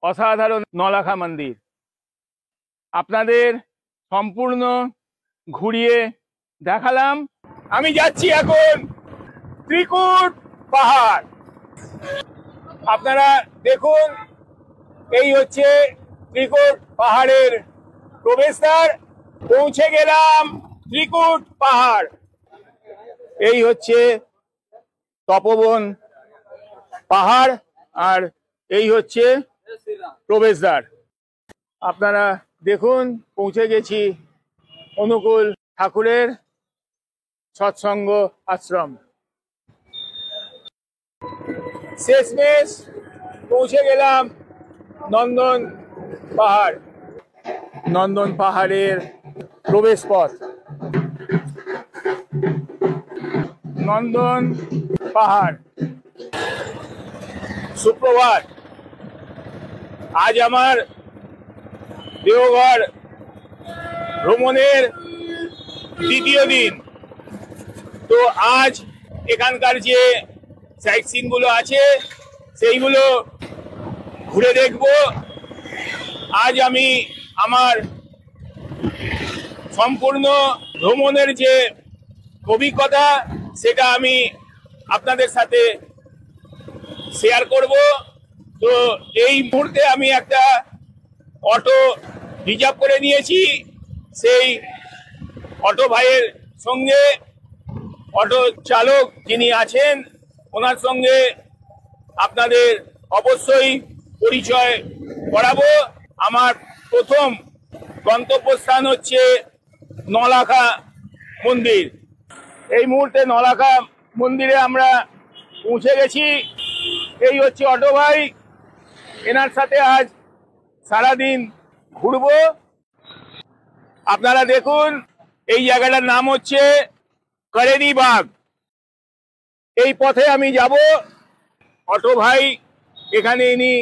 অসাধারণ নলাখা মন্দির আপনাদের সম্পূর্ণ ঘুরিয়ে দেখালাম। আমি যাচ্ছি এখন ত্রিকুট পাহাড়। আপনারা দেখুন, এই হচ্ছে ত্রিকুট পাহাড়ের প্রবেশদ্বার। পৌঁছে গেলাম ত্রিকুট পাহাড়। এই হচ্ছে তপবন পাহাড় আর এই হচ্ছে প্রবেশদ্বার। আপনারা দেখুন, পৌঁছে গেছি অনুকূল ঠাকুরের সৎসঙ্গ আশ্রম। শেষমেশ পৌঁছে গেলাম নন্দন পাহাড়। নন্দন পাহাড়ের প্রবেশ পথ। নন্দন পাহাড়। সুপ্রভাত। আজ আমার দেওঘর ভ্রমণের দ্বিতীয় দিন। তো আজ এখানকার যে সাইট সিন গুলো আছে সেইগুলো ঘুরে দেখব। আজ আমি আমার সম্পূর্ণ ভ্রমণের যে অভিজ্ঞতা সেটা আমি আপনাদের সাথে শেয়ার করব। তো এই মুহূর্তে আমি একটা অটো রিজার্ভ করে নিয়েছি। সেই অটো ভাইয়ের সঙ্গে, অটো চালক যিনি আছেন ওনার সঙ্গে আপনাদের অবশ্যই পরিচয় করাবো। আমার প্রথম গন্তব্যস্থান হচ্ছে নলাখা মন্দির। এই মুহূর্তে নলাখা মন্দিরে আমরা পৌঁছে গেছি। এই হচ্ছে অটো ভাই, এনার সাথে আজ সারাদিন ঘুরবো। আপনারা দেখুন, এই জায়গাটার নাম হচ্ছে করেনি বাগ। এই পথে আমি যাব। অটো ভাই এখানে ইনি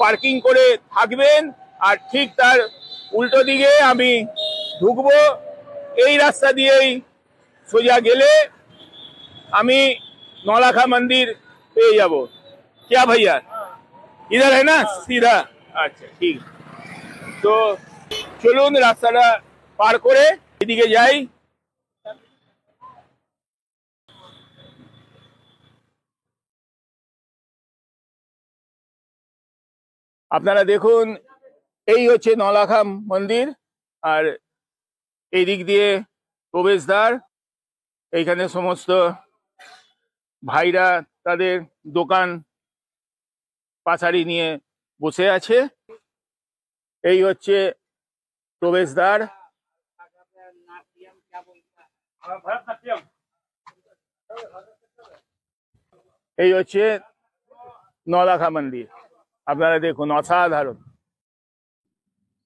পার্কিং করে থাকবেন আর ঠিক তার উল্টো দিকে আমি ঢুকবো। এই রাস্তা দিয়েই সোজা গেলে আমি नौलाखा मंदिर पे जाबो। क्या भैया, इधर है ना सीधा? अच्छा ठीक। तो चलुन रास्ताटा पार करे एदिके যাই। আপনারা দেখুন, এই হচ্ছে নলাখা মন্দির আর এই দিক দিয়ে প্রবেশদ্বার। এইখানে সমস্ত ভাইরা তাদের দোকান পাছারি নিয়ে বসে আছে। এই হচ্ছে প্রবেশদ্বার। এই হচ্ছে নলাখা মন্দির। আপনারা দেখুন, অসাধারণ।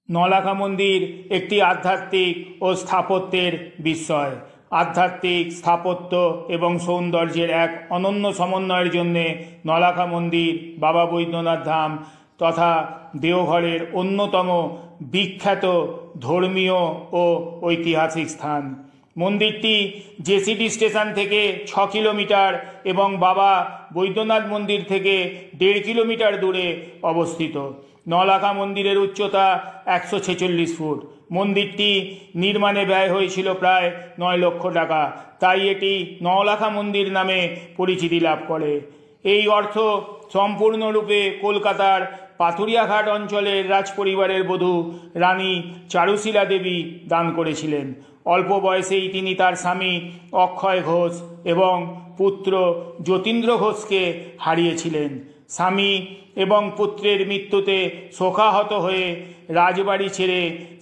নলাখা মন্দির একটি আধ্যাত্মিক ও স্থাপত্যের বিস্ময়। আধ্যাত্মিক, স্থাপত্য এবং সৌন্দর্যের এক অনন্য সমন্বয়ের জন্যে নলাখা মন্দির বাবা বৈদ্যনাথ ধাম তথা দেওঘরের অন্যতম বিখ্যাত ধর্মীয় ও ঐতিহাসিক স্থান। মন্দিরটি জেসিডি স্টেশন থেকে 6 কিলোমিটার এবং বাবা বৈদ্যনাথ মন্দির থেকে 1.5 কিলোমিটার দূরে অবস্থিত। নলাখা মন্দিরের উচ্চতা 146 ফুট। মন্দিরটি নির্মাণে ব্যয় হয়েছিল প্রায় 9 লক্ষ টাকা, তাই এটি নলাখা মন্দির নামে পরিচিতি লাভ করে। এই অর্থ সম্পূর্ণরূপে কলকাতার পাথুরিয়াঘাট অঞ্চলের রাজপরিবারের বধূ রানী চারুশীলা দেবী দান করেছিলেন। অল্প বয়সেই তিনি তার স্বামী অক্ষয় ঘোষ এবং পুত্র যতীন্দ্র ঘোষকে হারিয়েছিলেন। স্বামী এবং পুত্রের মৃত্যুতে শোকাহত হয়ে রাজবাড়ি ছেড়ে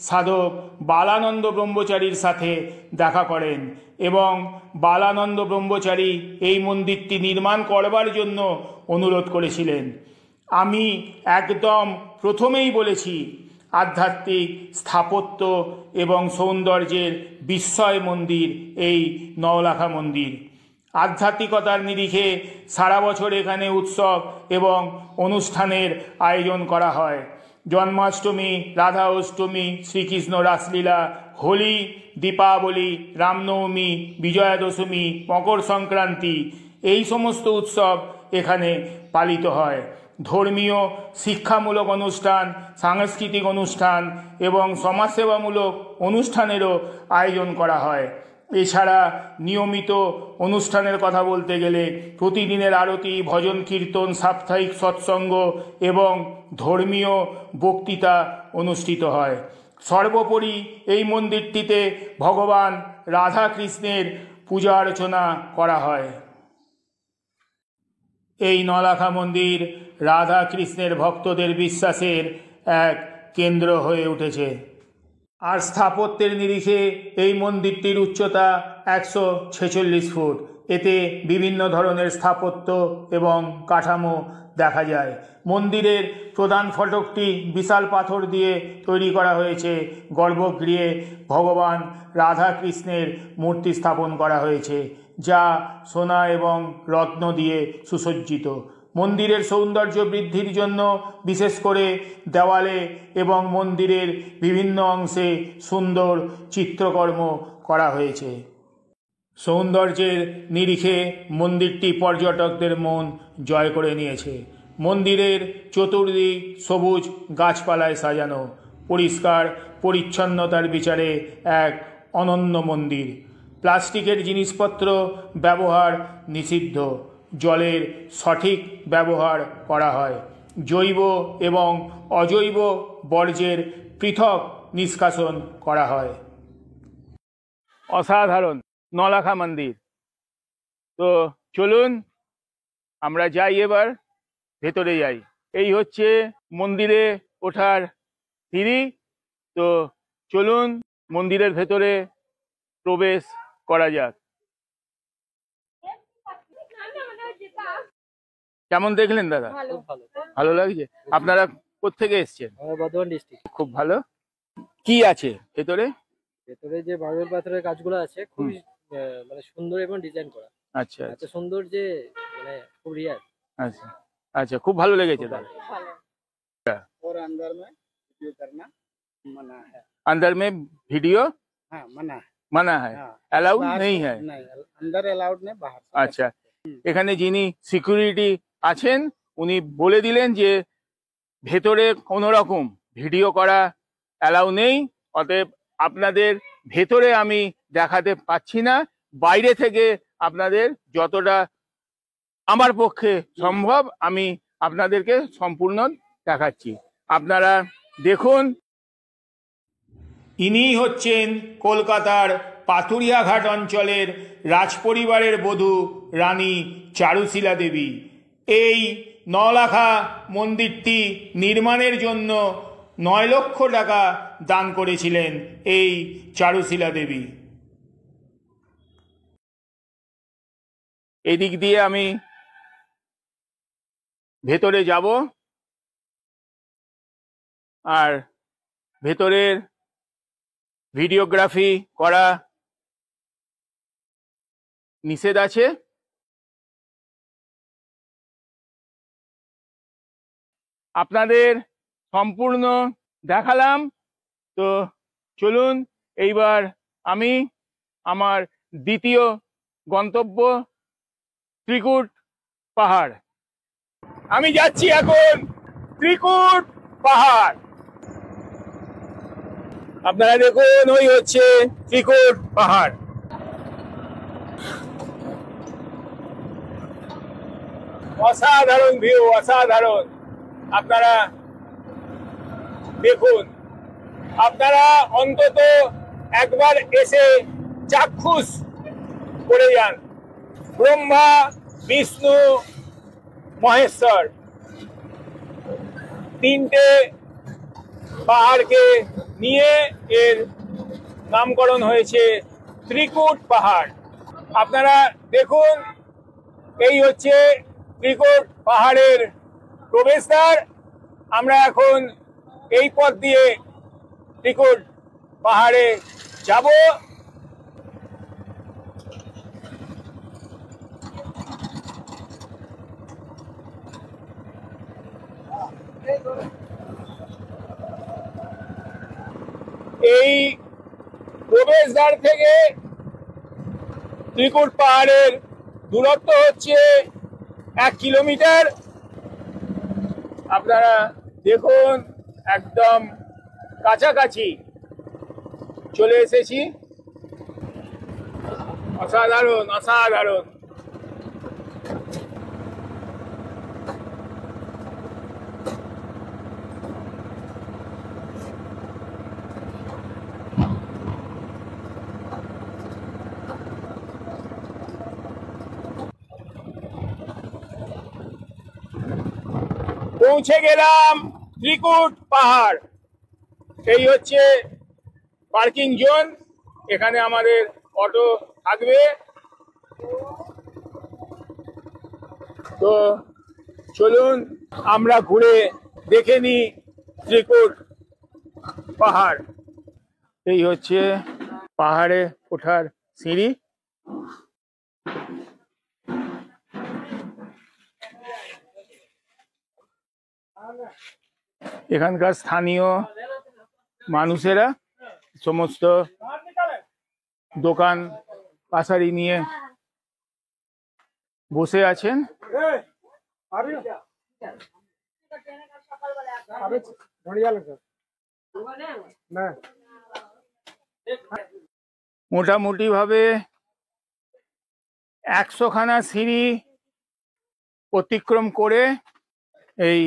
সাধক বালানন্দ ব্রহ্মচারীর সাথে দেখা করেন এবং বালানন্দ ব্রহ্মচারী এই মন্দিরটি নির্মাণ করবার জন্য অনুরোধ করেছিলেন। আমি একদম প্রথমেই বলেছি, আধ্যাত্মিক, স্থাপত্য এবং সৌন্দর্যের বিস্ময় মন্দির এই নলাখা মন্দির। আধ্যাত্মিকতার নিরিখে সারা বছর এখানে উৎসব এবং অনুষ্ঠানের আয়োজন করা হয়। জন্মাষ্টমী, রাধা অষ্টমী, শ্রীকৃষ্ণ রাসলীলা, হোলি, দীপাবলি, রামনবমী, বিজয়া দশমী, মকর সংক্রান্তি, এই সমস্ত উৎসব এখানে পালিত হয়। ধর্মীয় শিক্ষামূলক অনুষ্ঠান, সাংস্কৃতিক অনুষ্ঠান এবং সমাজসেবামূলক অনুষ্ঠানেরও আয়োজন করা হয়। এছাড়া নিয়মিত অনুষ্ঠানের কথা বলতে গেলে প্রতিদিনের আরতি, ভজন কীর্তন, সাপ্তাহিক সৎসঙ্গ এবং ধর্মীয় বক্তৃতা অনুষ্ঠিত হয়। সর্বোপরি এই মন্দিরটিতে ভগবান রাধা কৃষ্ণের পূজা অর্চনা করা হয়। এই নলাখা মন্দির রাধা কৃষ্ণের ভক্তদের বিশ্বাসের এক কেন্দ্র হয়ে উঠেছে। আর স্থাপত্যের নিরিখে এই মন্দিরটির উচ্চতা 146 ফুট। এতে বিভিন্ন ধরনের স্থাপত্য এবং কাঠামো দেখা যায়। মন্দিরের প্রধান ফটকটি বিশাল পাথর দিয়ে তৈরি করা হয়েছে। গর্ভগৃহে ভগবান রাধা কৃষ্ণের মূর্তি স্থাপন করা হয়েছে, যা সোনা এবং রত্ন দিয়ে সুসজ্জিত। মন্দিরের সৌন্দর্য বৃদ্ধির জন্য বিশেষ করে দেওয়ালে এবং মন্দিরের বিভিন্ন অংশে সুন্দর চিত্রকর্ম করা হয়েছে। সৌন্দর্যের নিরিখে মন্দিরটি পর্যটকদের মন জয় করে নিয়েছে। মন্দিরের চতুর্দিক সবুজ গাছপালায় সাজানো, পরিষ্কার পরিচ্ছন্নতার বিচারে এক অনন্য মন্দির। প্লাস্টিকের জিনিসপত্র ব্যবহার নিষিদ্ধ। জলের সঠিক ব্যবহার করা হয়। জৈব এবং অজৈব বর্জ্যের পৃথক নিষ্কাশন করা হয়। অসাধারণ নলাখা মন্দির। তো চলুন আমরা যাই, এবার ভেতরে যাই। এই হচ্ছে মন্দিরে ওঠার সিঁড়ি। তো চলুন মন্দিরের ভেতরে প্রবেশ করা যাক। কেমন দেখলেন দাদা? ভালো লাগছে? আপনারা কোত্থেকে এসছেন? বর্ধমান ডিস্ট্রিক্ট। খুব ভালো। কি আছে ভেতরে? ভেতরে যে মার্বেল পাথরের কাজগুলো আছে খুবই মানে সুন্দর এবং ডিজাইন করা। আচ্ছা, এত সুন্দর যে মানে খুব রিয়ার। আচ্ছা আচ্ছা, খুব ভালো লেগেছে দাদা। और अंदर में वीडियो करना मना है। अंदर में वीडियो हाँ मना है। मना है, अलाउड नहीं है? नहीं, अंदर अलाउड नहीं, बाहर। আচ্ছা, এখানে যিনি সিকিউরিটি আছেন উনি বলে দিলেন যে ভেতরে কোনো রকম ভিডিও করা অ্যালাউ নেই, অতএব আপনাদের ভেতরে আমি দেখাতে পাচ্ছি না। বাইরে থেকে আপনাদের যতটা আমার পক্ষে সম্ভব আমি আপনাদেরকে সম্পূর্ণ দেখাচ্ছি। আপনারা দেখুন। ইনি হচ্ছেন কলকাতার পাথুরিয়াঘাট অঞ্চলের রাজপরিবারের বধূ রানী চারুশীলা দেবী। এই নলাখা মন্দিরটি নির্মাণের জন্য 9 লক্ষ টাকা দান করেছিলেন এই চারুশীলা দেবী। এদিক দিয়ে আমি ভেতরে যাব, আর ভেতরের ভিডিওগ্রাফি করা নিষেধ আছে। আপনাদের সম্পূর্ণ দেখালাম। তো চলুন এইবার আমি আমার দ্বিতীয় গন্তব্য ত্রিকুট পাহাড়। আমি যাচ্ছি এখন ত্রিকুট পাহাড়। আপনারা দেখুন, ওই হচ্ছে ত্রিকুট পাহাড়। অসাধারণ ভিউ, অসাধারণ। আপনারা দেখুন, আপনারা অন্তত একবার এসে চাক্ষুষ করে যান। ব্রহ্মা, বিষ্ণু, মহেশ্বর, 3টে পাহাড়কে নিয়ে এর নামকরণ হয়েছে ত্রিকুট পাহাড়। আপনারা দেখুন, এই হচ্ছে ত্রিকুট পাহাড়ের প্রবেশদ্বার। আমরা এখন এই পথ দিয়ে ত্রিকুট পাহাড়ে যাব। এই প্রবেশদ্বার থেকে ত্রিকুট পাহাড়ের দূরত্ব হচ্ছে 1 কিলোমিটার। আপনারা দেখুন, একদম কাছাকাছি চলে এসেছি। অসাধারণ অসাধারণ। পৌঁছে গেলাম ত্রিকুট পাহাড়। এই হচ্ছে পার্কিং জোন, এখানে আমাদের অটো থাকবে। তো চলুন আমরা ঘুরে দেখে নিই ত্রিকুট পাহাড়। এই হচ্ছে পাহাড়ে ওঠার সিঁড়ি। এখানকার স্থানীয় মানুষেরা সমস্ত দোকান পাশারি নিয়ে বসে আছেন। মোটামুটি ভাবে 100 খানা সিঁড়ি অতিক্রম করে এই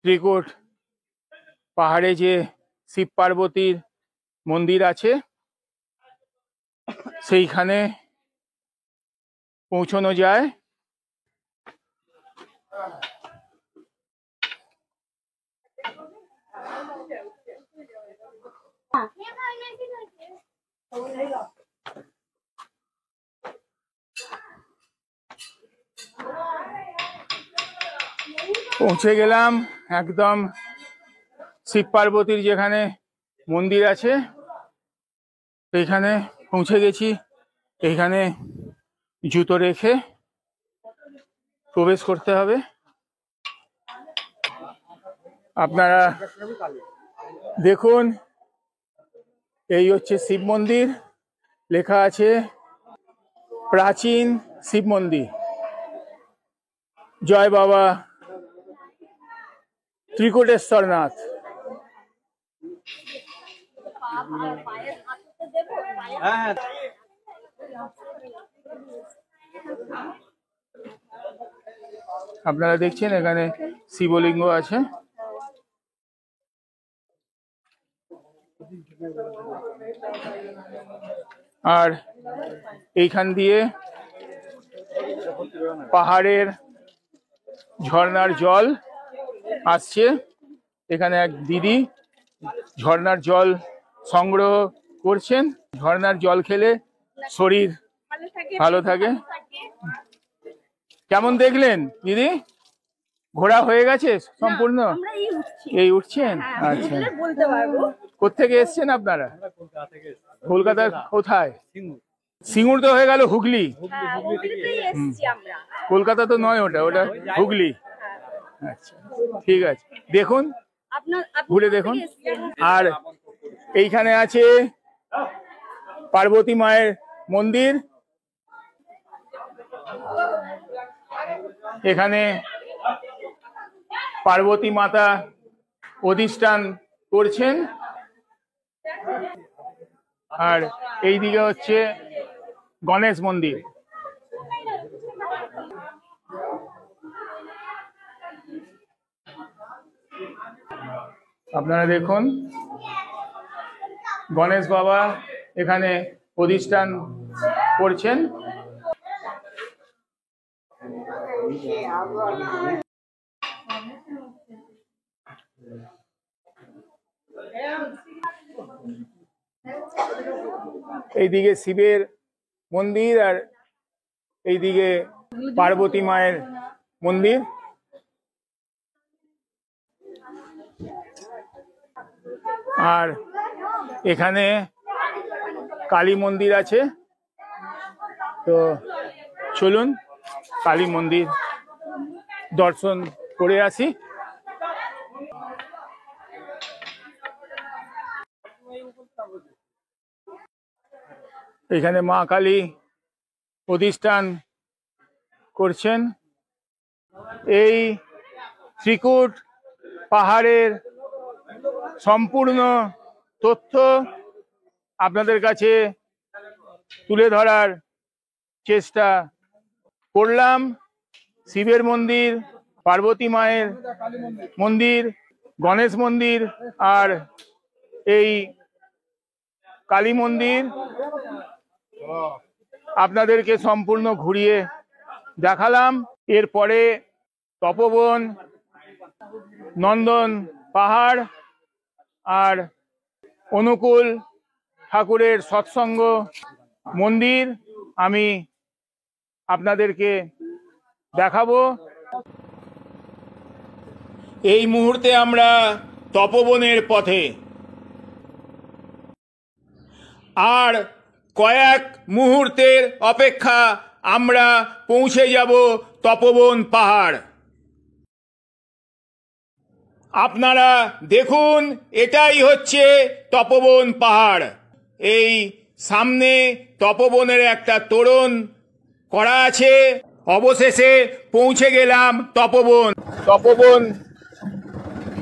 ত্রিকুট পাহাড়ে যে শিব পার্বতীর মন্দির আছে সেইখানে পৌঁছানো যায়। পৌঁছে গেলাম একদম শিব পার্বতীর যেখানে মন্দির আছে সেইখানে পৌঁছে গেছি। এইখানে জুতো রেখে প্রবেশ করতে হবে। আপনারা দেখুন, এই হচ্ছে শিব মন্দির, লেখা আছে প্রাচীন শিব মন্দির, জয় বাবা ত্রিকুটেশ্বরনাথ। আপনারা দেখছেন এখানে শিবলিঙ্গ আছে। আর এইখান দিয়ে পাহাড়ের ঝর্ণার জল আসছে। এখানে এক দিদি ঝর্ণার জল সংগ্রহ করছেন। ঝর্ণার জল খেলে শরীর ভালো থাকে। কেমন দেখলেন দিদি? ঘোরা হয়ে গেছে সম্পূর্ণ? এই উঠছেন? আচ্ছা, কোত্থেকে এসছেন আপনারা? কলকাতার কোথায়? সিঙ্গুর তো হয়ে গেল হুগলি। কলকাতা তো নয়, ওটা ওটা হুগলি। আচ্ছা, ঠিক আছে, দেখুন ঘুরে দেখুন। আর এইখানে আছে পার্বতী মায়ের মন্দির। এখানে পার্বতী মাতা অধিষ্ঠান করছেন। আর এইদিকে হচ্ছে গণেশ মন্দির। আপনারা দেখুন, গণেশ বাবা এখানে প্রতিষ্ঠান করছেন। এইদিকে শিবের মন্দির আর এইদিকে পার্বতী মায়ের মন্দির। আর এখানে কালী মন্দির আছে। তো চলুন কালী মন্দির দর্শন করে আসি। এখানে মা কালী প্রতিষ্ঠান করছেন। এই ত্রিকুট পাহাড়ের সম্পূর্ণ তথ্য আপনাদের কাছে তুলে ধরার চেষ্টা করলাম। শিবের মন্দির, পার্বতী মায়ের মন্দির, গণেশ মন্দির আর এই কালী মন্দির আপনাদেরকে সম্পূর্ণ ঘুরিয়ে দেখালাম। এরপরে তপবন, নন্দন পাহাড় আর অনুকূল ঠাকুরের সৎসঙ্গ মন্দির আমি আপনাদেরকে দেখাবো। এই মুহূর্তে আমরা তপবনের পথে, আর কয়েক মুহূর্তের অপেক্ষা আমরা পৌঁছে যাব তপবন পাহাড়। আপনারা দেখুন, এটাই হচ্ছে তপবন পাহাড়। এই সামনে তপবনের একটা তোরণ করা আছে। অবশেষে পৌঁছে গেলাম তপবন। তপবন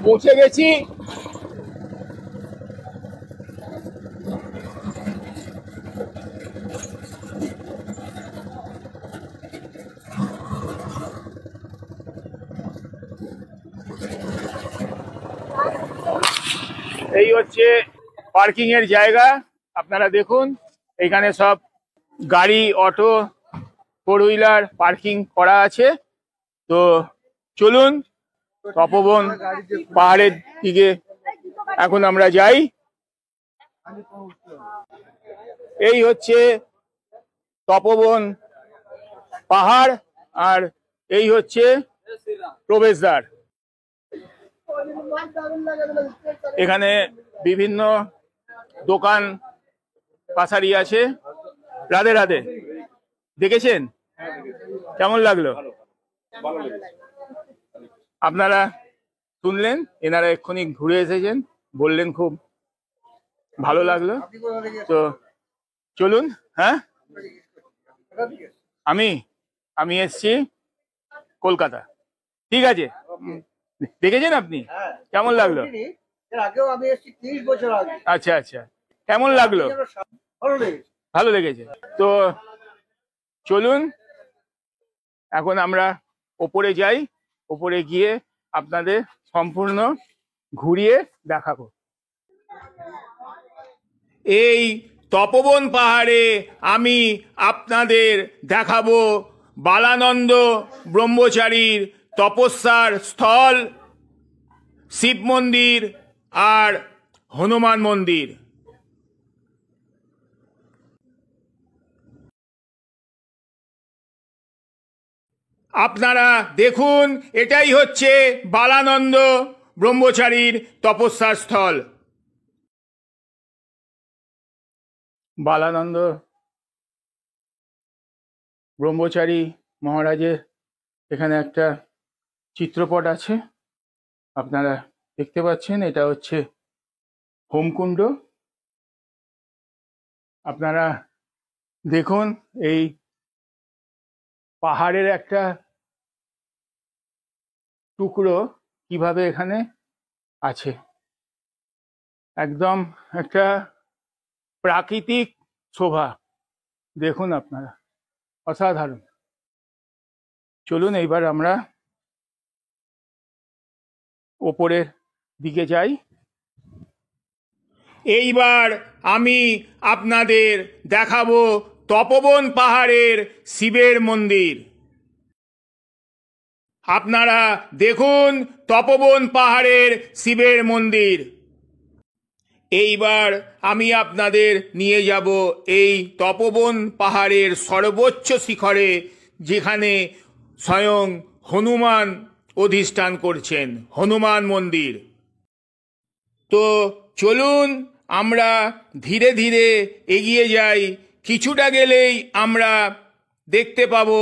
পৌঁছে গেছি। এই হচ্ছে পার্কিং এর জায়গা। আপনারা দেখুন, এখানে সব গাড়ি, অটো, ফোর হুইলার পার্কিং করা আছে। তো চলুন তপবন পাহাড়ের দিকে এখন আমরা যাই। এই হচ্ছে তপবন পাহাড় আর এই হচ্ছে প্রবেশদ্বার। এখানে বিভিন্ন দোকান পাশারি আছে। রাধে রাধে, দেখেছেন? কেমন লাগলো? আপনারা শুনলেন, এনারা এক্ষুনি ঘুরে এসেছেন, বললেন খুব ভালো লাগলো। তো চলুন। হ্যাঁ, আমি এসছি কলকাতা। ঠিক আছে, দেখেছেন আপনি? কেমন লাগলো? আচ্ছা আচ্ছা, কেমন লাগলো? ভালো লেগেছে। তো চলুন এখন আমরা ওপরে যাই। ওপরে গিয়ে আপনাদের সম্পূর্ণ ঘুরিয়ে দেখাবো। এই তপবন পাহাড়ে আমি আপনাদের দেখাবো বালানন্দ ব্রহ্মচারীর তপস্যার স্থল, শিব মন্দির আর হনুমান মন্দির। আপনারা দেখুন, এটাই হচ্ছে বালানন্দ ব্রহ্মচারীর তপস্যার স্থল। বালানন্দ ব্রহ্মচারী মহারাজের এখানে একটা চিত্রপট আছে, আপনারা দেখতে পাচ্ছেন। এটা হচ্ছে হোমকুণ্ড। আপনারা দেখুন, এই পাহাড়ের একটা টুকরো কিভাবে এখানে আছে। একদম একটা প্রাকৃতিক শোভা, দেখুন আপনারা, অসাধারণ। চলুন এইবার আমরা ওপরের দিকে যাই। এইবার আমি আপনাদের দেখাবো তপবন পাহাড়ের শিবের মন্দির। আপনারা দেখুন তপবন পাহাড়ের শিবের মন্দির। এইবার আমি আপনাদের নিয়ে যাব এই তপবন পাহাড়ের সর্বোচ্চ শিখরে, যেখানে স্বয়ং হনুমান অধিষ্ঠান করছেন, হনুমান মন্দির। তো চলুন আমরা ধীরে ধীরে এগিয়ে যাই। কিছুটা গেলেই আমরা দেখতে পাবো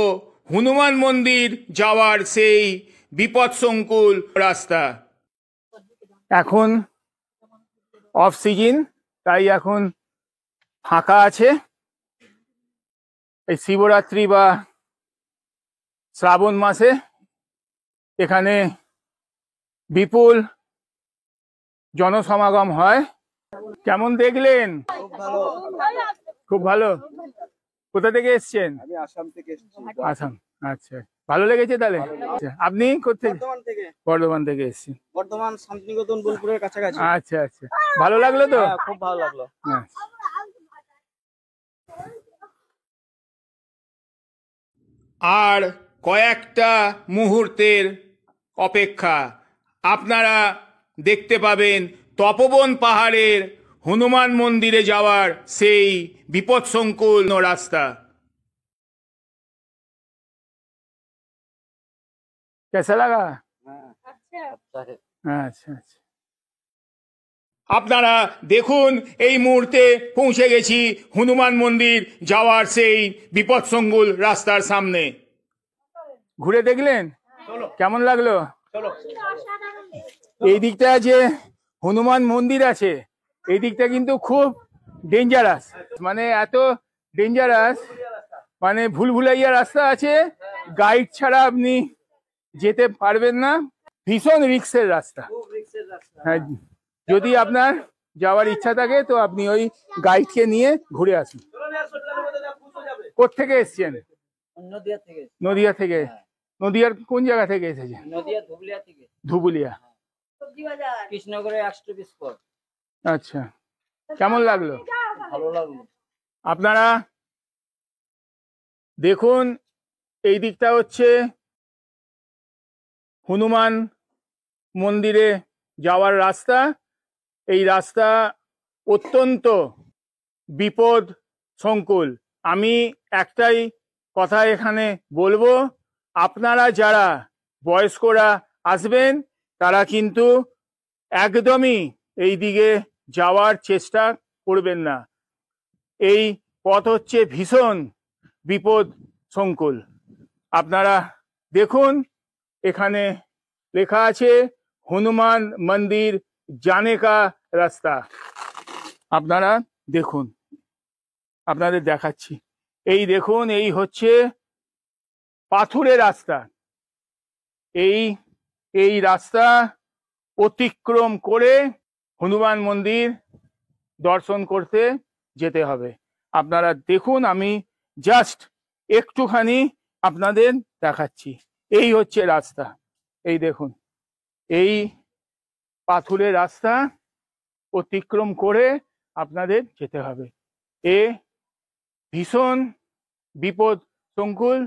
হনুমান মন্দির যাওয়ার সেই বিপদসংকুল রাস্তা। এখন অফ সিজন, তাই এখন ফাঁকা আছে। এই শিবরাত্রি বা শ্রাবণ মাসে এখানে বিপুল জনসমাগম হয়। কেমন দেখলেন? খুব ভালো। কোথা থেকে এসছেন? আমি আসাম থেকে এসেছি। আসাম, আচ্ছা, ভালো লেগেছে তাহলে? আচ্ছা, আপনি কোথা? বর্ধমান থেকে। বর্ধমান থেকে এসছেন। বর্ধমান শান্তিনিকেতন বোলপুরের কাছাকাছি। আচ্ছা আচ্ছা, ভালো লাগলো তো? হ্যাঁ, খুব ভালো লাগলো। আচ্ছা। আর কয়েকটা মুহূর্তের অপেক্ষা, আপনারা দেখতে পাবেন তপোবন পাহাড়ের হনুমান মন্দিরে যাওয়ার সেই বিপদসংকুল রাস্তা। कैसा लगा? আচ্ছা আচ্ছা, আপনারা দেখুন এই মুহূর্তে পৌঁছে গেছি হনুমান মন্দির যাওয়ার সেই বিপদসংকুল রাস্তার সামনে। ঘুরে দেখলেন? কেমন লাগলো? এই দিকটা যে হনুমান মন্দির আছে, এই দিকটা কিন্তু খুব ডেঞ্জারাস, মানে এত ডেঞ্জারাস, মানে ভুলভুলাইয়া রাস্তা আছে, গাইড ছাড়া আপনি যেতে পারবেন না, ভীষণ রিস্কের রাস্তা। হ্যাঁ, যদি আপনার যাওয়ার ইচ্ছা থাকে তো আপনি ওই গাইডকে নিয়ে ঘুরে আসুন। কোত্থেকে এসছেন? নদিয়া থেকে। নদিয়া থেকে? নদিয়ার কোন জায়গা থেকে এসেছেন? নদিয়া ধুবুলিয়া থেকে। ধুবুলিয়া, কৃষ্ণনগরে 120 স্পট। আচ্ছা, কেমন লাগলো? ভালো লাগলো। আপনারা দেখুন এই দিকটা হচ্ছে হনুমান মন্দিরে যাওয়ার রাস্তা। এই রাস্তা অত্যন্ত বিপদ সংকুল। আমি একটাই কথা এখানে বলবো, আপনারা যারা বয়স্করা আসবেন তারা কিন্তু একদমই এই দিকে যাওয়ার চেষ্টা করবেন না। এই পথ হচ্ছে ভীষণ বিপদ সংকুল। আপনারা দেখুন এখানে লেখা আছে হনুমান মন্দির জানে কা রাস্তা। আপনারা দেখুন, আপনাদের দেখাচ্ছি, এই দেখুন, এই হচ্ছে পাথুরে রাস্তা। এই রাস্তা অতিক্রম করে হনুমান মন্দির দর্শন করতে যেতে হবে। আপনারা দেখুন, আমি জাস্ট একটুখানি আপনাদের দেখাচ্ছি। এই হচ্ছে রাস্তা, এই দেখুন, এই পাথুরে রাস্তা অতিক্রম করে আপনাদের যেতে হবে। এ ভীষণ বিপদ সংকুল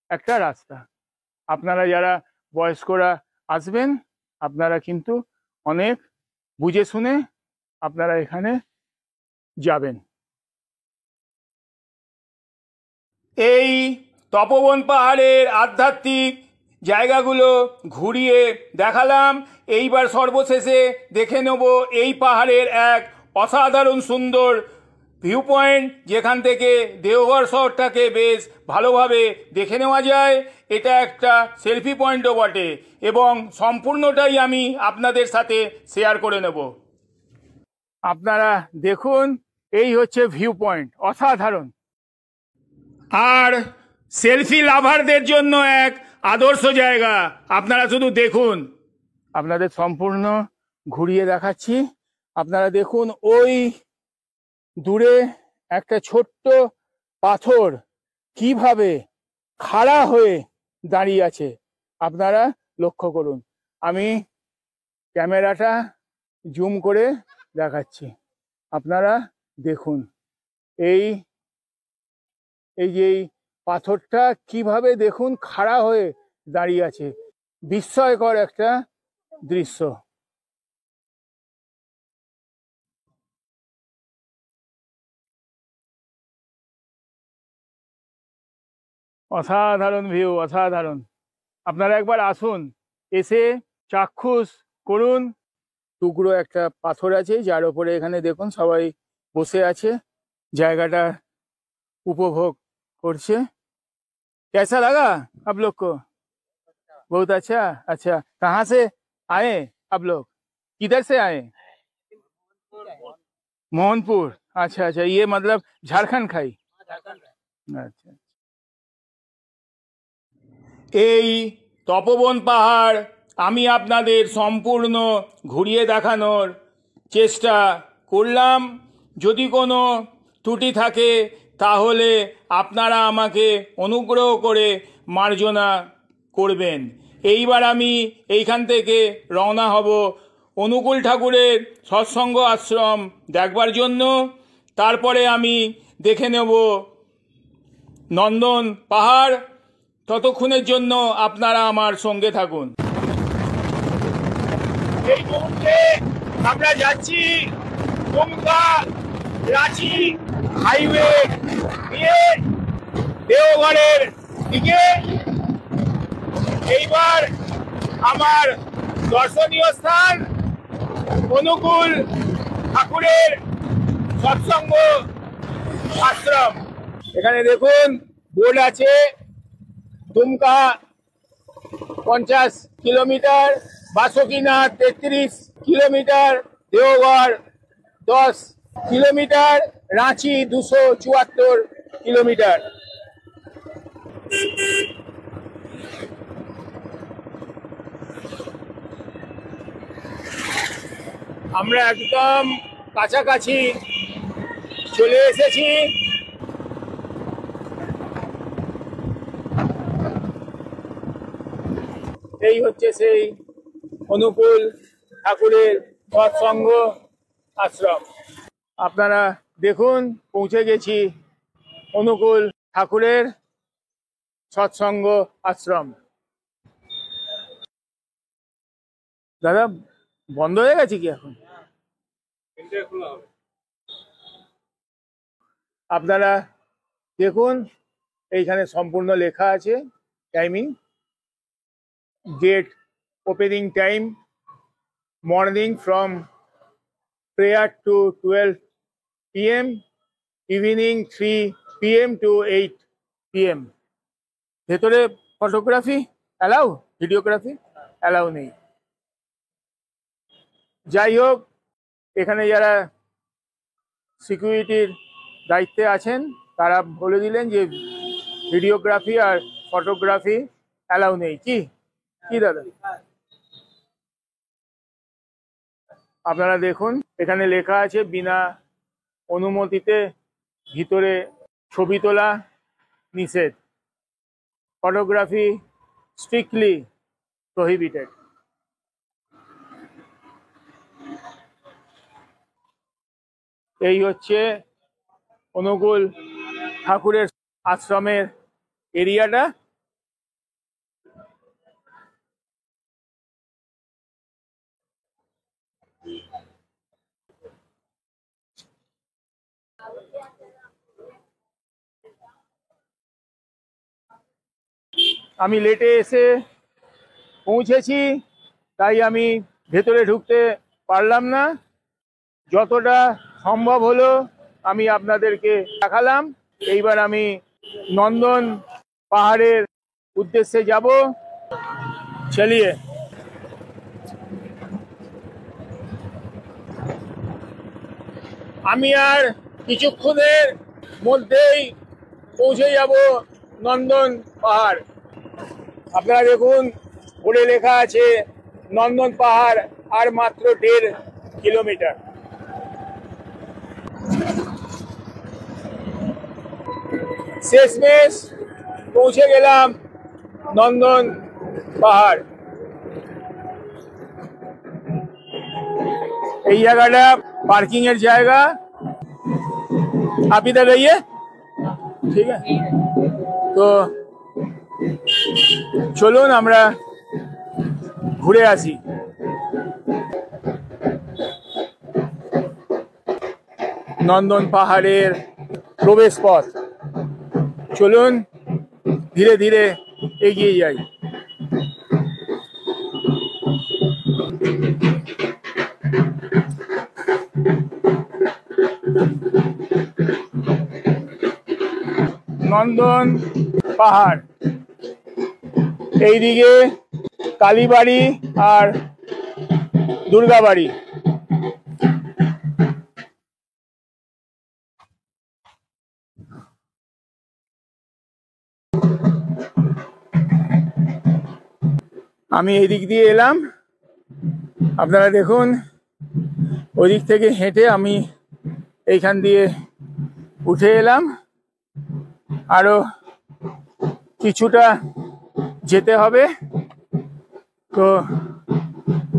একটা রাস্তা। আপনারা যারা বয়স্করা আসবেন আপনারা কিন্তু অনেক বুঝে শুনে আপনারা এখানে যাবেন। এই তপোবন পাহাড়ের আধ্যাত্মিক জায়গাগুলো ঘুরিয়ে দেখালাম। এইবার সর্বশেষে দেখে নেব এই পাহাড়ের এক অসাধারণ সুন্দর ভিউ পয়েন্ট, যেখান থেকে দেওঘর শহরটাকে বেশ ভালোভাবে দেখে নেওয়া যায়। এটা একটা সেলফি পয়েন্টও বটে এবং সম্পূর্ণটাই আমি আপনাদের সাথে শেয়ার করে নেব। আপনারা দেখুন, এই হচ্ছে ভিউ পয়েন্ট, অসাধারণ। আর সেলফি লাভারদের জন্য এক আদর্শ জায়গা। আপনারা শুধু দেখুন, আপনাদের সম্পূর্ণ ঘুরিয়ে দেখাচ্ছি। আপনারা দেখুন ওই দূরে একটা ছোট্ট পাথর কিভাবে খাড়া হয়ে দাঁড়িয়ে আছে, আপনারা লক্ষ্য করুন। আমি ক্যামেরাটা জুম করে দেখাচ্ছি, আপনারা দেখুন এই যে পাথরটা কিভাবে দেখুন খাড়া হয়ে দাঁড়িয়ে আছে, বিস্ময়কর একটা দৃশ্য। অসাধারণ ভিউ, অসাধারণ। আপনারা একবার আসুন, এসে চাক্ষুষ করুন। টুকরো একটা পাথর আছে যার উপরে এখানে দেখুন সবাই বসে আছে, জায়গাটা উপভোগ করছে। कैसा लगा आप लोग को? बहुत अच्छा। अच्छा, कहाँ से आए आप लोग? किधर से आए? मोहनपुर। अच्छा अच्छा, ये मतलब झारखंड खाई। अच्छा, এই তপোবন পাহাড় আমি আপনাদের সম্পূর্ণ ঘুরিয়ে দেখানোর চেষ্টা করলাম। যদি কোনো ত্রুটি থাকে তাহলে আপনারা আমাকে অনুগ্রহ করে মার্জনা করবেন। এইবার আমি এইখান থেকে রওনা হব অনুকূল ঠাকুরের সৎসঙ্গ আশ্রম দেখবার জন্য। তারপরে আমি দেখে নেব নন্দন পাহাড়। ততক্ষণের জন্য আপনারা আমার সঙ্গে থাকুন। এই মুহূর্তে আমরা যাচ্ছি দুমকা রাঁচি হাইওয়ে দিয়ে দেওঘরের দিকে। এইবার আমার দর্শনীয় স্থান অনুকূল ঠাকুরের সৎসঙ্গ আশ্রম। এখানে দেখুন বোর্ড আছে, Dumka 50 kilometre, Basukinath 33 kilometre, Deoghar 10 kilometre, Ranchi 274 kilometre. আমরা একদম কাছাকাছি চলে এসেছি। এই হচ্ছে সেই অনুকূল ঠাকুরের সৎসঙ্গ আশ্রম। আপনারা দেখুন পৌঁছে গেছি অনুকূল ঠাকুরের সৎসঙ্গ আশ্রম। দাদা বন্ধ হয়ে গেছে কি এখন? আপনারা দেখুন এইখানে সম্পূর্ণ লেখা আছে timing, date, opening time, morning from prayer to 12 p.m, evening 3 p.m to 8 p.m। ভেতরে ফটোগ্রাফি অ্যালাউ, ভিডিওগ্রাফি অ্যালাউ নেই। যাই হোক, এখানে যারা সিকিউরিটির দায়িত্বে আছেন তারা বলে দিলেন যে ভিডিওগ্রাফি আর ফটোগ্রাফি অ্যালাউ নেই। কি কি দাদা? আপনারা দেখুন এখানে লেখা আছে বিনা অনুমতিতে ভিতরে ছবি তোলা নিষেধ, ফটোগ্রাফি স্ট্রিক্টলি প্রহিবিটেড। এই হচ্ছে অনুকূল ঠাকুরের আশ্রমের এরিয়াটা। আমি লেটে এসে পৌঁছেছি, তাই আমি ভেতরে ঢুকতে পারলাম না। যতটা সম্ভব হলো আমি আপনাদেরকে দেখালাম। এইবার আমি নন্দন পাহাড়ের উদ্দেশ্যে যাব। চলিয়ে আমি আর কিছুক্ষণের মধ্যেই পৌঁছে যাব নন্দন পাহাড়। আপনারা দেখুন বোর্ডে লেখা আছে নন্দন পাহাড় আর মাত্র 1.5 কিলোমিটার। শেষমেশ পৌঁছে গেলাম নন্দন পাহাড়। এই জায়গাটা পার্কিং এর জায়গা। आप इधर रहिए, ঠিক আছে? তো চলুন আমরা ঘুরে আসি। নন্দন পাহাড়ের প্রবেশ পথ। চলুন ধীরে ধীরে এগিয়ে যাই। নন্দন পাহাড়, এইদিকে কালীবাড়ি আর দুর্গাবাড়ি। আমি এই দিক দিয়ে এলাম, আপনারা দেখুন ওই দিক থেকে হেঁটে আমি এইখান দিয়ে উঠে এলাম, আরো কিছুটা যেতে হবে, তো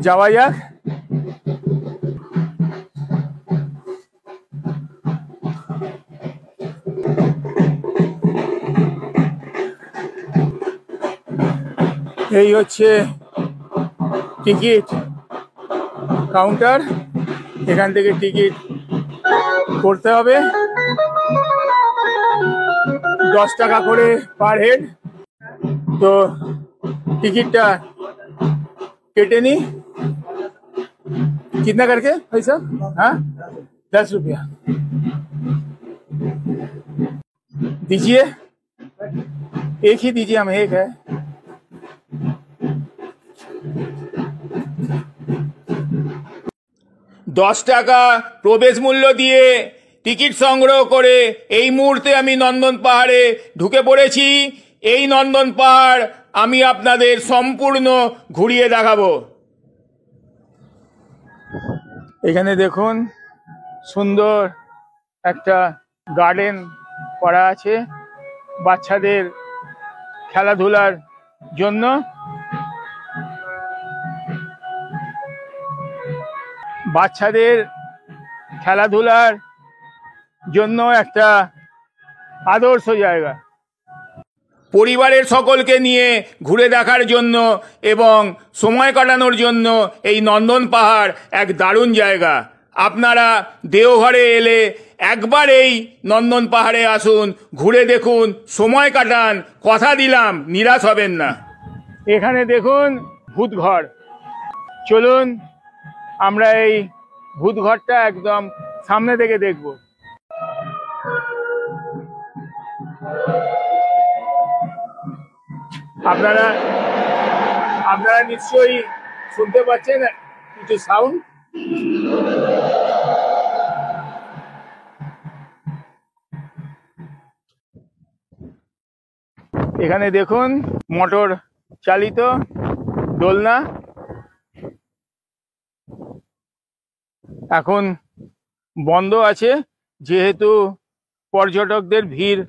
যাওয়া যাক। এই হচ্ছে টিকিট কাউন্টার, এখান থেকে টিকিট করতে হবে, 10 টাকা করে পার হেড। তো टिकट केटे नी, कितना करके भाई साहब? हाँ 10 रुपया दीजिए, एक ही दीजिए, हम एक है। दस टाका प्रवेश मूल्य दिए টিকিট সংগ্রহ করে এই মুহূর্তে আমি নন্দন পাহাড়ে ঢুকে পড়েছি। এই নন্দন পাহাড় আমি আপনাদের সম্পূর্ণ ঘুরিয়ে দেখাবো। এখানে দেখুন সুন্দর একটা গার্ডেন করা আছে বাচ্চাদের খেলাধুলার জন্য। বাচ্চাদের খেলাধুলার জন্য একটা আদর্শ জায়গা, পরিবারের সকলকে নিয়ে ঘুরে দেখার জন্য এবং সময় কাটানোর জন্য এই নন্দন পাহাড় এক দারুণ জায়গা। আপনারা দেওঘরে এলে একবার এই নন্দন পাহাড়ে আসুন, ঘুরে দেখুন, সময় কাটান, কথা দিলাম নিরাশ হবেন না। এখানে দেখুন ভূতঘর, চলুন আমরা এই ভূতঘরটা একদম সামনে থেকে দেখব। আপনারা নিশ্চয়ই শুনতে পাচ্ছেন কিছু সাউন্ড। এখানে দেখুন মোটর চালিত দোলনা, এখন বন্ধ আছে যেহেতু পর্যটকদের ভিড়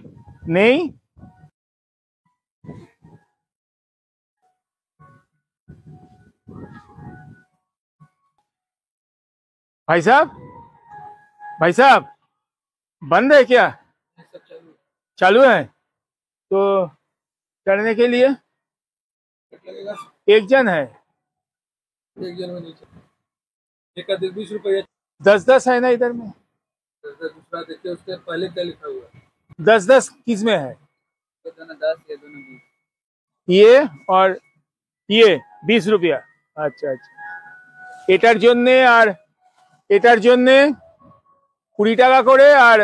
নেই। भाई साहब बंद है क्या? चालू है। तो चढ़ने के लिए एक जन है, एक जन में नीचे एक अधिक 20 रुपये। 10-10 है ना इधर में? दूसरा देखिए उसके पहले क्या लिखा हुआ है। 10-10 किस में है? ये दोनों 10, ये दोनों 20। ये और ये 20 रुपया। अच्छा अच्छा, এটার জন্য আর এটার জন্য 20 টাকা করে, আর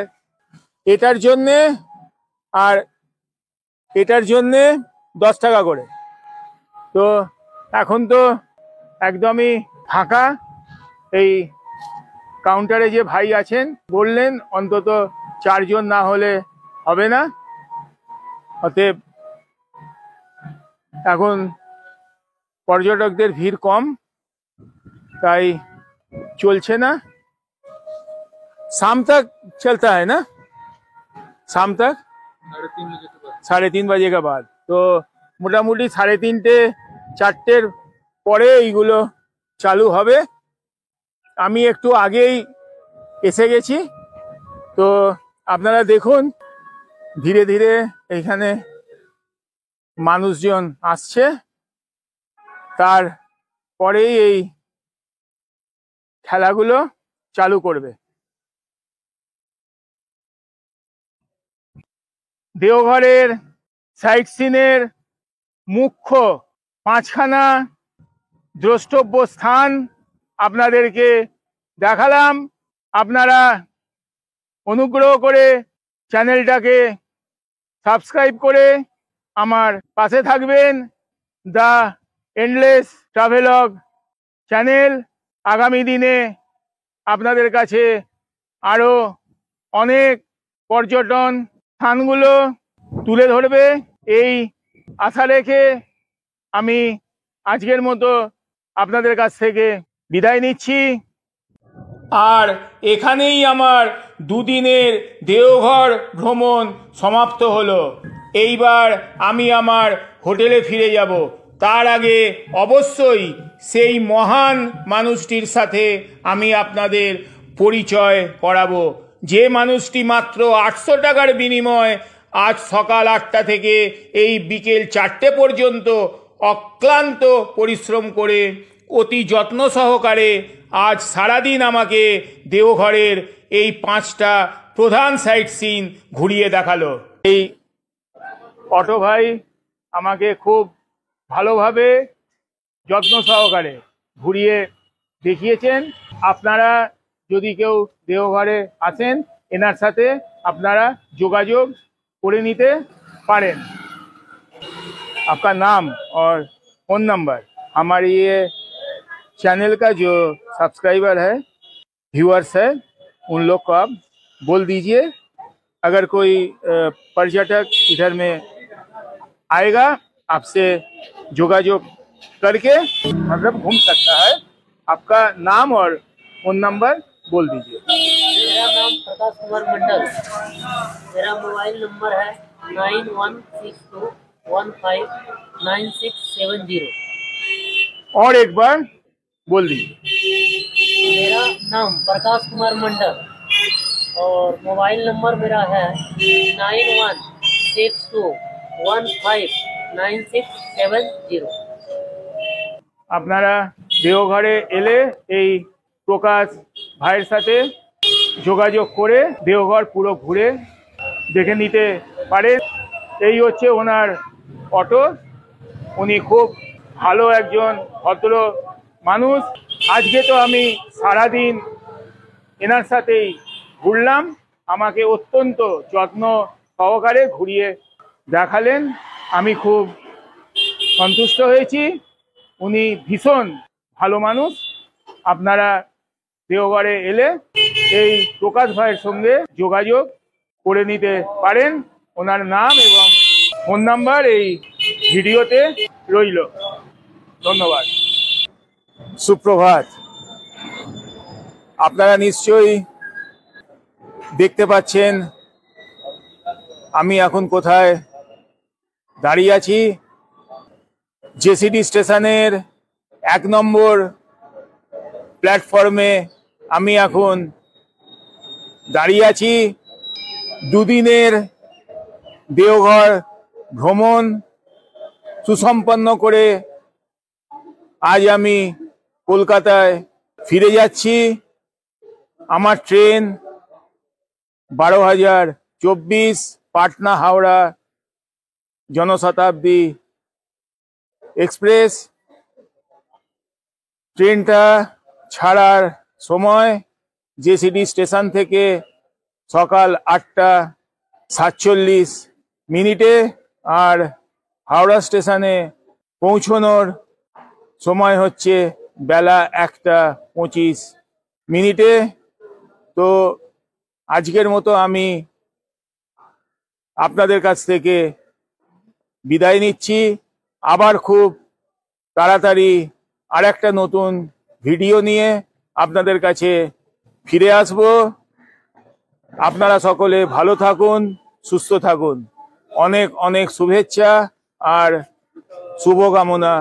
এটার জন্য আর এটার জন্য 10 টাকা করে। তো এখন তো একদমই ফাঁকা। এই কাউন্টারে যে ভাই আছেন বললেন অন্তত 4 জন না হলে হবে না, অতএব এখন পর্যটকদের ভিড় কম, তাই চলছে না। शाम तक चलता है ना, शाम तक 3:30 बजे के बाद। तो মোটামুটি 3:30-4টের পরে এইগুলো চালু হবে। আমি একটু আগেই এসে গেছি, তো আপনারা দেখুন ধীরে ধীরে এইখানে মানুষজন আসছে, তারপরেই এই খেলাগুলো চালু করবে। দেওঘরের সাইট সিনের মুখ্য 5খানা দ্রষ্টব্য স্থান আপনাদেরকে দেখালাম। আপনারা অনুগ্রহ করে চ্যানেলটাকে সাবস্ক্রাইব করে আমার পাশে থাকবেন। দ্য এন্ডলেস ট্রাভেলগ চ্যানেল আগামী দিনে আপনাদের কাছে আরো অনেক পর্যটন স্থানগুলো তুলে ধরবে, এই আশা রেখে আমি আজকের মতো আপনাদের কাছ থেকে বিদায় নিচ্ছি। আর এখানেই আমার দুদিনের দেওঘর ভ্রমণ সমাপ্ত হলো। এইবার আমি আমার হোটেলে ফিরে যাব। তার আগে অবশ্যই সেই মহান মানুষটির সাথে আমি আপনাদের পরিচয় করাবো, যে মানুষটি মাত্র 800 টাকার বিনিময়ে আজ সকাল 8টা থেকে এই বিকেল 4টে পর্যন্ত অক্লান্ত পরিশ্রম করে অতি যত্ন সহকারে আজ সারাদিন আমাকে দেওঘরের এই 5টা প্রধান সাইট সিন ঘুরিয়ে দেখালো। এই অটো ভাই আমাকে খুব ভালোভাবে যত্ন সহকারে ঘুরিয়ে দেখিয়েছেন। আপনারা যদি কেউ দেওঘরে আসেন, এনার সাথে আপনারা যোগাযোগ করে নিতে পারেন। आपका नाम और फ़ोन नंबर हमारे ये चैनल का जो सब्सक्राइबर है, व्यूअर्स है, उन लोग को आप बोल दीजिए। अगर कोई पर्यटक इधर में आएगा, आपसे जोगाजोग करके मतलब घूम सकता है। आपका नाम और फ़ोन नंबर बोल दीजिए। मेरा नाम प्रकाश कुमार मंडल। मेरा मोबाइल नंबर है 9162159670। और एक बार बोल दीजिए। मेरा नाम प्रकाश कुमार मंडल और मोबाइल नंबर मेरा है 9162159670। আপনারা দেওঘরে এলে এই প্রকাশ ভাইয়ের সাথে যোগাযোগ করে দেওঘর পুরো ঘুরে দেখে নিতে পারেন। এই হচ্ছে ওনার অটো। উনি খুব ভালো একজন ভদ্র মানুষ। আজকে তো আমি সারাদিন এনার সাথেই ঘুরলাম। আমাকে অত্যন্ত যত্ন সহকারে ঘুরিয়ে দেখালেন। আমি খুব সন্তুষ্ট হয়েছি। উনি ভীষণ ভালো মানুষ। আপনারা দেওঘরে এলে এই প্রকাশ ভাইয়ের সঙ্গে যোগাযোগ করে নিতে পারেন। ওনার নাম এবং ফোন নাম্বার এই ভিডিওতে রইল। ধন্যবাদ। সুপ্রভাত। আপনারা নিশ্চয়ই দেখতে পাচ্ছেন আমি এখন কোথায় দাঁড়িয়ে আছি। জেসিডি স্টেশনের 1 নম্বর প্ল্যাটফর্মে আমি এখন দাঁড়িয়ে আছি। দুদিনের দেওঘর ভ্রমণ সুসম্পন্ন করে আজ আমি কলকাতায় ফিরে যাচ্ছি। আমার ট্রেন 12,024 পাটনা হাওড়া জনশতাব্দী এক্সপ্রেস। ট্রেনটা ছাড়ার সময় জেসিডি স্টেশন থেকে সকাল 8টা 47 আর হাওড়া স্টেশনে পৌঁছানোর সময় হচ্ছে বেলা 1টা 25। তো আজকের মতো আমি আপনাদের কাছ থেকে বিদায় নিচ্ছি। আবার খুব তাড়াতাড়ি আরেকটা নতুন ভিডিও নিয়ে আপনাদের কাছে ফিরে আসব। আপনারা সকলে ভালো থাকুন, সুস্থ থাকুন। অনেক অনেক শুভেচ্ছা আর শুভকামনা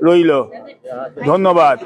রইল। ধন্যবাদ।